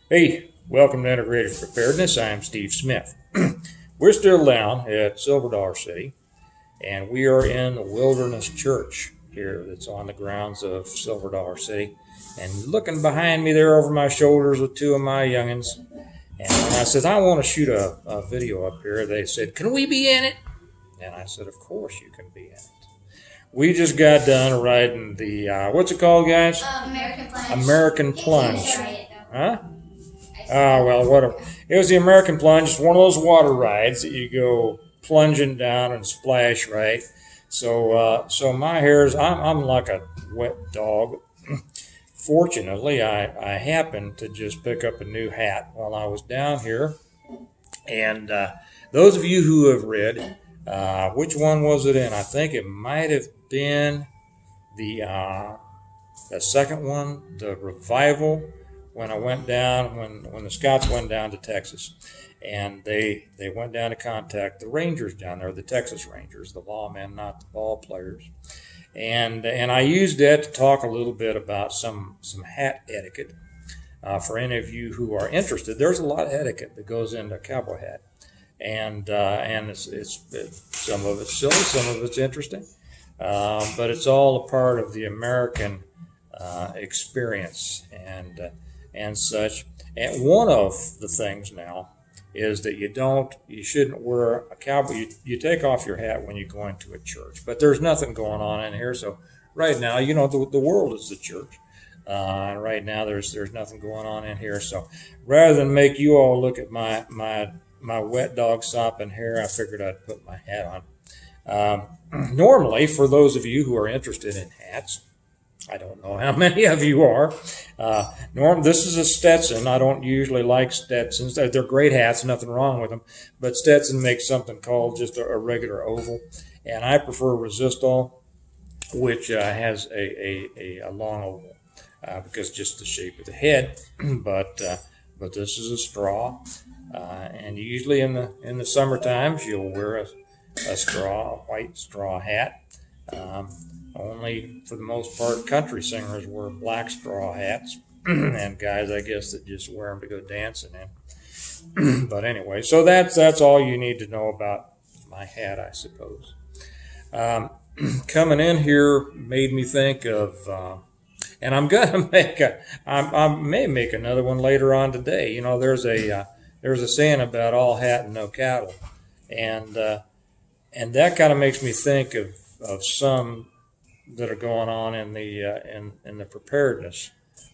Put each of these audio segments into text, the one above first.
Hey, welcome to Integrated Preparedness. I'm Steve Smith. We're still down at Silver Dollar City, and we are in the Wilderness Church here that's on the grounds of Silver Dollar City. And looking behind me there over my shoulders with two of my youngins. And when I said, I want to shoot a video up here, they said, can we be in it? And I said, of course you can be in it. We just got done riding the, what's it called, guys? American Plunge. American Plunge. Huh? Well, whatever. It was the American Plunge. It's one of those water rides that you go plunging down and splash, right? So my hairs, I'm like a wet dog. Fortunately, I happened to just pick up a new hat while I was down here. And those of you who have read, which one was it in? I think it might have been the second one, the revival, when I went down, when the Scots went down to Texas, and they went down to contact the Rangers down there, the Texas Rangers, the lawmen, not the ball players, and I used that to talk a little bit about some hat etiquette. For any of you who are interested, there's a lot of etiquette that goes into a cowboy hat, and it's some of it's silly, some of it's interesting, but it's all a part of the American experience and such. And one of the things now is that you shouldn't wear a cowboy. You take off your hat when you go into a church, but there's nothing going on in here. So right now, the world is the church. And right now, there's nothing going on in here. So rather than make you all look at my wet dog sopping hair, I figured I'd put my hat on. Normally, for those of you who are interested in hats, I don't know how many of you are. This is a Stetson. I don't usually like Stetsons. They're great hats, nothing wrong with them. But Stetson makes something called just a regular oval. And I prefer Resistol, which has a long oval because just the shape of the head. But this is a straw. And usually in the summer times, you'll wear a white straw hat. Only, for the most part, country singers wear black straw hats, and guys, I guess, that just wear them to go dancing in. But anyway, so that's all you need to know about my hat, I suppose. Coming in here made me think of, and I'm gonna I may make another one later on today. There's a saying about all hat and no cattle, and that kind of makes me think of some that are going on in the preparedness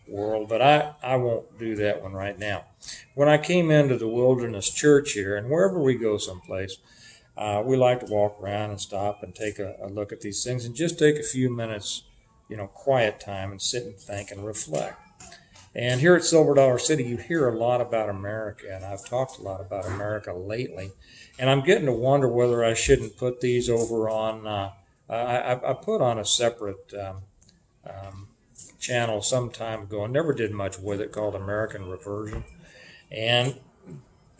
world, but I won't do that one right now. When I came into the Wilderness Church here, and wherever we go someplace, we like to walk around and stop and take a look at these things and just take a few minutes, quiet time and sit and think and reflect. And here at Silver Dollar City, you hear a lot about America, and I've talked a lot about America lately, and I'm getting to wonder whether I shouldn't put these over on I put on a separate channel some time ago and never did much with it, called American Reversion. And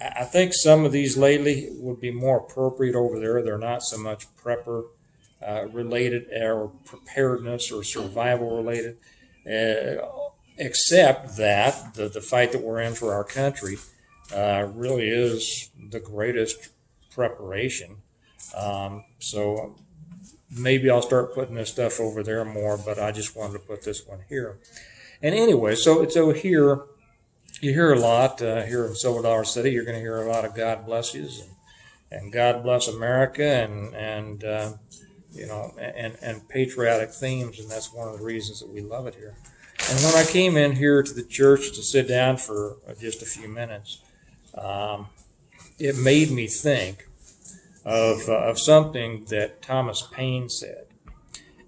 I think some of these lately would be more appropriate over there. They're not so much prepper related or preparedness or survival related, except that the fight that we're in for our country really is the greatest preparation. So maybe I'll start putting this stuff over there more, but I just wanted to put this one here. And anyway, so here, you hear a lot here in Silver Dollar City. You're going to hear a lot of God bless yous and God bless America and patriotic themes, and that's one of the reasons that we love it here. And when I came in here to the church to sit down for just a few minutes, it made me think of something that Thomas Paine said,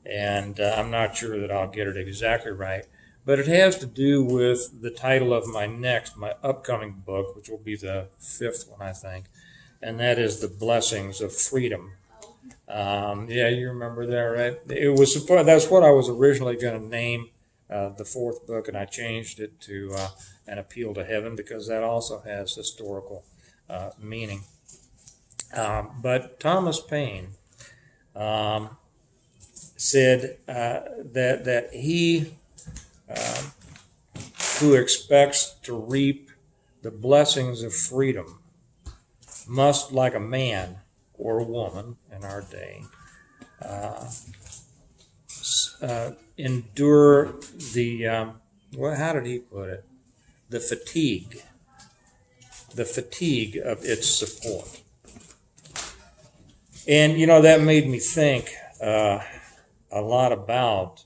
and I'm not sure that I'll get it exactly right, but it has to do with the title of my upcoming book, which will be the fifth one, I think, and that is The Blessings of Freedom. Yeah, you remember that, right? That's what I was originally going to name the fourth book, and I changed it to An Appeal to Heaven, because that also has historical meaning. But Thomas Paine said that he who expects to reap the blessings of freedom must, like a man or a woman in our day, endure the, well, how did he put it? The fatigue of its support. And, that made me think a lot about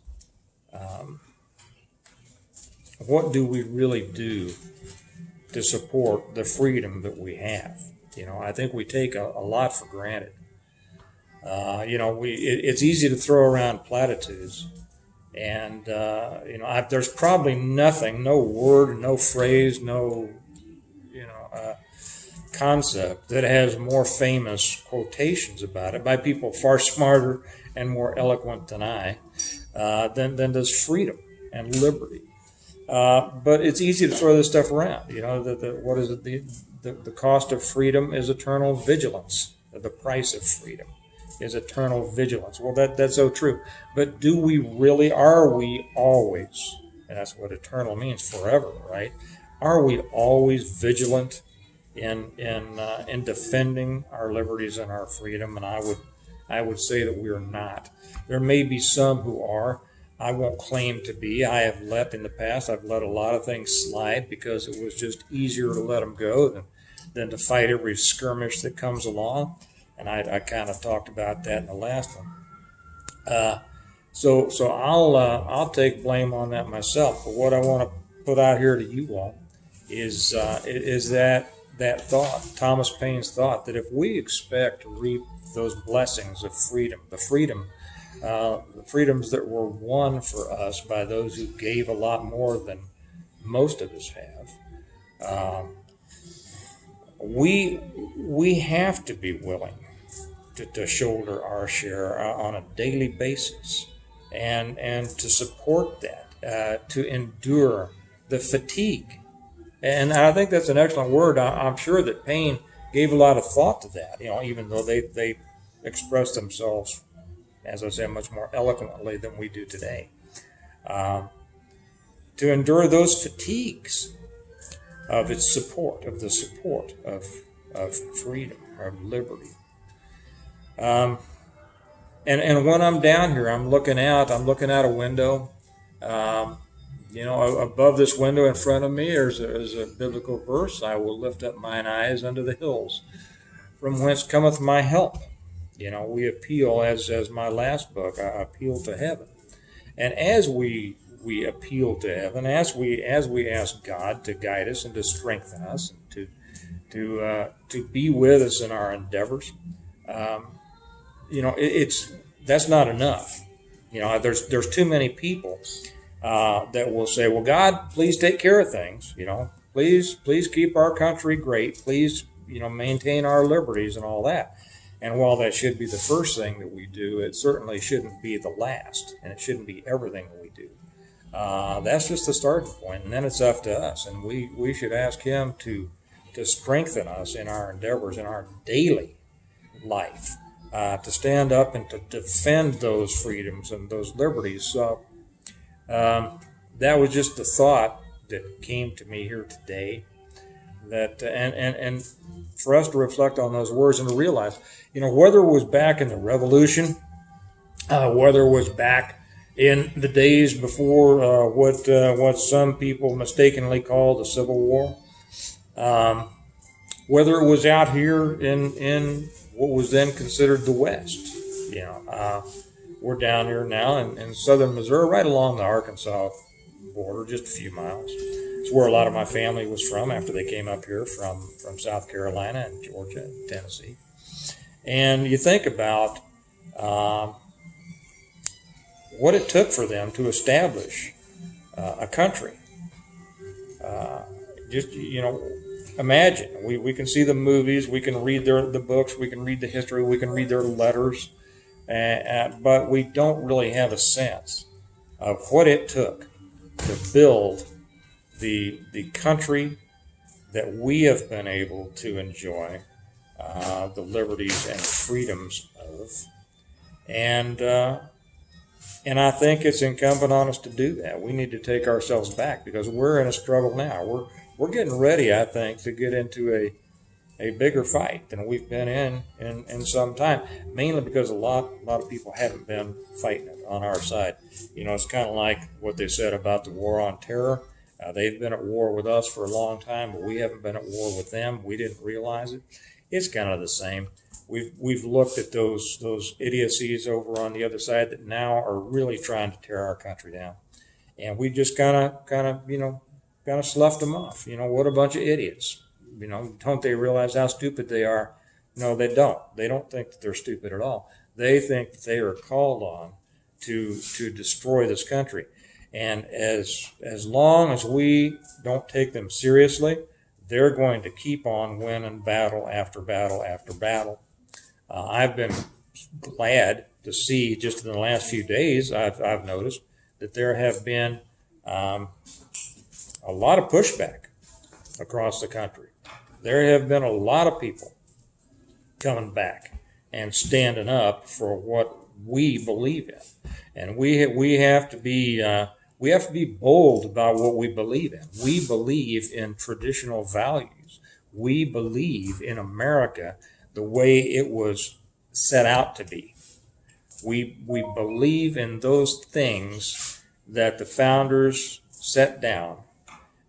what do we really do to support the freedom that we have. I think we take a lot for granted. It's easy to throw around platitudes. And, there's probably nothing, no word, no phrase, no, concept that has more famous quotations about it by people far smarter and more eloquent than I, than does freedom and liberty. But it's easy to throw this stuff around. What is it? The cost of freedom is eternal vigilance. The price of freedom is eternal vigilance. Well, that's so true. But are we always, and that's what eternal means, forever, right? Are we always vigilant in defending our liberties and our freedom? And I would say that we are not. There may be some who are. I won't claim to be. I've let a lot of things slide because it was just easier to let them go than to fight every skirmish that comes along. And I kind of talked about that in the last one. So I'll take blame on that myself. But what I want to put out here to you all is that thought, Thomas Paine's thought, that if we expect to reap those blessings of freedom, the freedoms that were won for us by those who gave a lot more than most of us have, we have to be willing to shoulder our share on a daily basis and to support that, to endure the fatigue. And I think that's an excellent word. I'm sure that Paine gave a lot of thought to that, even though they expressed themselves, as I say, much more eloquently than we do today. To endure those fatigues of its support, of the support of freedom, of liberty. And when I'm down here, I'm looking out a window. Above this window in front of me is a biblical verse. I will lift up mine eyes unto the hills, from whence cometh my help. We appeal, as my last book, I appeal to heaven. And as we appeal to heaven, as we ask God to guide us and to strengthen us and to be with us in our endeavors, that's not enough. There's too many people that will say, well, God, please take care of things. Please keep our country great. Please, maintain our liberties and all that. And while that should be the first thing that we do, it certainly shouldn't be the last, and it shouldn't be everything that we do. That's just the starting point, and then it's up to us. And we should ask Him to strengthen us in our endeavors, in our daily life, to stand up and to defend those freedoms and those liberties. So that was just the thought that came to me here today. That and for us to reflect on those words and to realize, whether it was back in the Revolution, whether it was back in the days before what some people mistakenly call the Civil War, whether it was out here in what was then considered the West. We're down here now in southern Missouri, right along the Arkansas border, just a few miles. It's where a lot of my family was from after they came up here from South Carolina and Georgia and Tennessee. And you think about what it took for them to establish a country. Imagine, we can see the movies, we can read the books, we can read the history, we can read their letters, but we don't really have a sense of what it took to build the country that we have been able to enjoy the liberties and freedoms of. And I think it's incumbent on us to do that. We need to take ourselves back because we're in a struggle now. we're getting ready, I think, to get into a bigger fight than we've been in some time, mainly because a lot of people haven't been fighting it on our side. It's kind of like what they said about the war on terror. They've been at war with us for a long time, but we haven't been at war with them. We didn't realize it. It's kind of the same. We've looked at those idiocies over on the other side that now are really trying to tear our country down, and we just kind of sloughed them off. What a bunch of idiots. Don't they realize how stupid they are? No, they don't. They don't think that they're stupid at all. They think that they are called on to destroy this country. And as long as we don't take them seriously, they're going to keep on winning battle after battle after battle. I've been glad to see just in the last few days, I've noticed that there have been a lot of pushback across the country. There have been a lot of people coming back and standing up for what we believe in, and we have to be bold about what we believe in. We believe in traditional values. We believe in America the way it was set out to be. We believe in those things that the founders set down.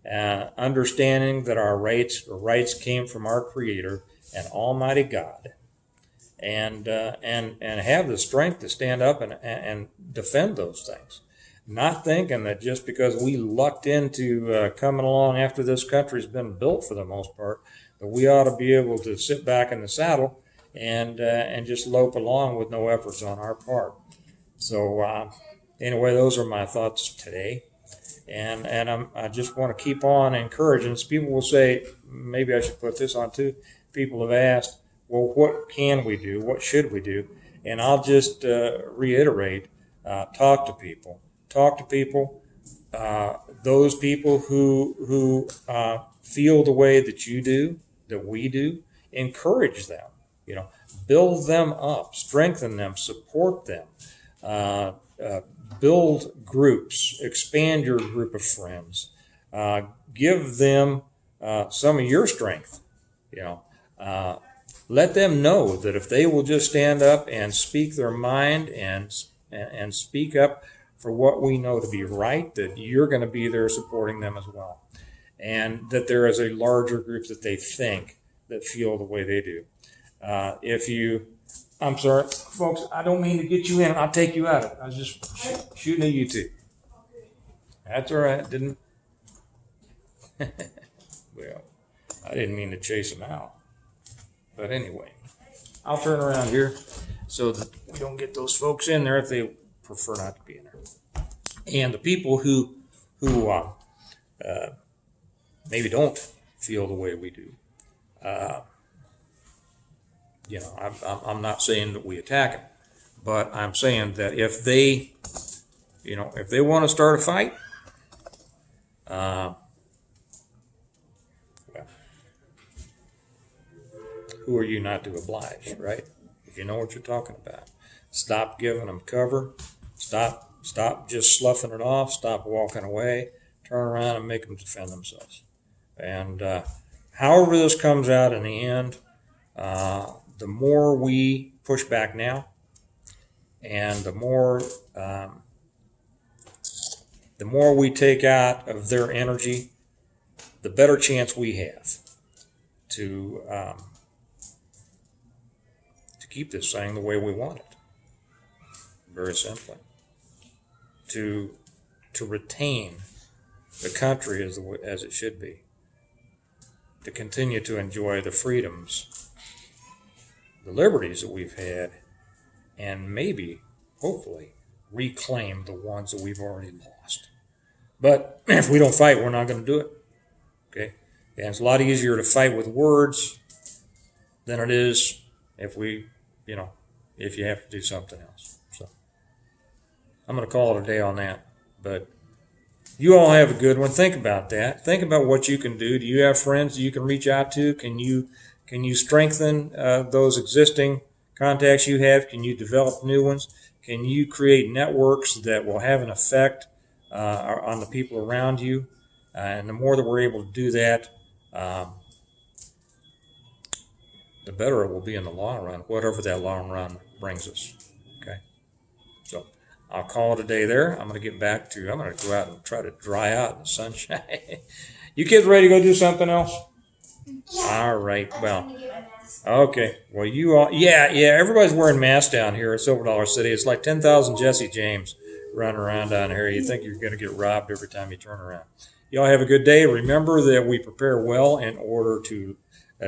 Understanding that our rights came from our Creator and Almighty God, and have the strength to stand up and defend those things. Not thinking that just because we lucked into coming along after this country's been built for the most part, that we ought to be able to sit back in the saddle and just lope along with no efforts on our part. So anyway, those are my thoughts today. And I just want to keep on encouraging. People will say, maybe I should put this on too. People have asked, well, what can we do? What should we do? And I'll just reiterate, talk to people. Talk to people, those people who feel the way that you do, that we do. Encourage them, build them up, strengthen them, support them. Build groups, expand your group of friends, give them some of your strength. Let them know that if they will just stand up and speak their mind and speak up for what we know to be right, that you're going to be there supporting them as well, and that there is a larger group that they think that feel the way they do. I'm sorry, folks, I don't mean to get you in. I'll take you out of it. I was just shooting at you two. That's all right. Well, I didn't mean to chase them out. But anyway, I'll turn around here so that we don't get those folks in there if they prefer not to be in there. And the people who maybe don't feel the way we do, I'm not saying that we attack them, but I'm saying that if they want to start a fight, who are you not to oblige, right? If you know what you're talking about, stop giving them cover. Stop just sloughing it off. Stop walking away. Turn around and make them defend themselves. And however this comes out in the end, the more we push back now, and the more we take out of their energy, the better chance we have to keep this thing the way we want it. Very simply, to retain the country as it should be, to continue to enjoy the freedoms, the liberties that we've had, and maybe, hopefully, reclaim the ones that we've already lost. But if we don't fight, we're not going to do it. Okay? And it's a lot easier to fight with words than it is if you have to do something else. So I'm going to call it a day on that. But you all have a good one. Think about that. Think about what you can do. Do you have friends that you can reach out to? Can you strengthen those existing contacts you have? Can you develop new ones? Can you create networks that will have an effect on the people around you? And the more that we're able to do that, the better it will be in the long run, whatever that long run brings us. Okay. So I'll call it a day there. I'm going to get back to, I'm going to go out and try to dry out in the sunshine. You kids ready to go do something else? Yeah. All right. Well, okay. Well, you all, yeah, everybody's wearing masks down here at Silver Dollar City. It's like 10,000 Jesse James running around down here. You think you're going to get robbed every time you turn around. Y'all have a good day. Remember that we prepare well in order to,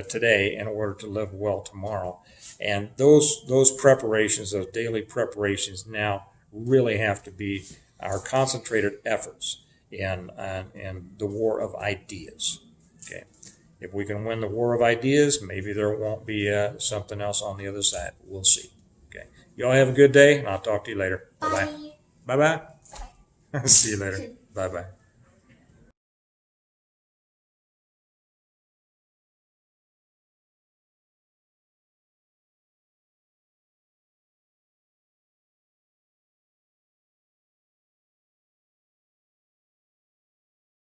today, in order to live well tomorrow. And those preparations, those daily preparations now really have to be our concentrated efforts in the war of ideas. Okay. If we can win the war of ideas, maybe there won't be something else on the other side. We'll see. Okay. Y'all have a good day, and I'll talk to you later. Bye-bye. Bye-bye. See you later. Bye-bye.